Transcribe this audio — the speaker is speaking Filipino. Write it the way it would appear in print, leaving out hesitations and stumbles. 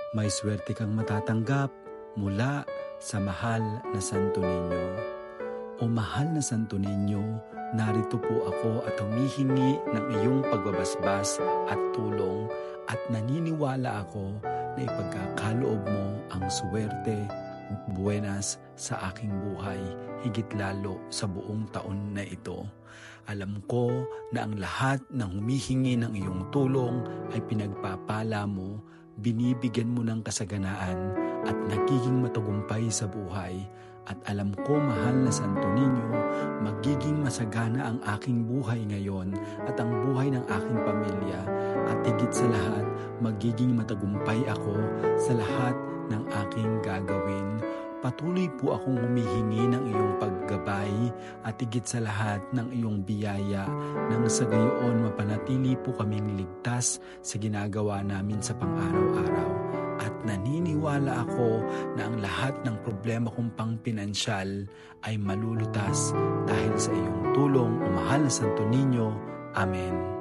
May swerte kang matatanggap mula sa mahal na Santo Niño. O mahal na Santo Niño, narito po ako at humihingi ng iyong pagbabasbas at tulong at naniniwala ako na ipagkakaloob mo ang swerte at buenas sa aking buhay, higit lalo sa buong taon na ito. Alam ko na ang lahat ng humihingi ng iyong tulong ay pinagpapala mo, binibigyan mo ng kasaganaan at nagiging matagumpay sa buhay. At alam ko, mahal na Santo Niño, magiging masagana ang aking buhay ngayon at ang buhay ng aking pamilya. At higit sa lahat, magiging matagumpay ako sa lahat ng aking gagawin. Patuloy po akong humihingi ng iyong paggabay at higit sa lahat ng iyong biyaya nang sa gayoon mapanatili po kaming ligtas sa ginagawa namin sa pang-araw-araw. At naniniwala ako na ang lahat ng problema kong pang-pinansyal ay malulutas dahil sa iyong tulong, o mahal na Santo Niño. Amen.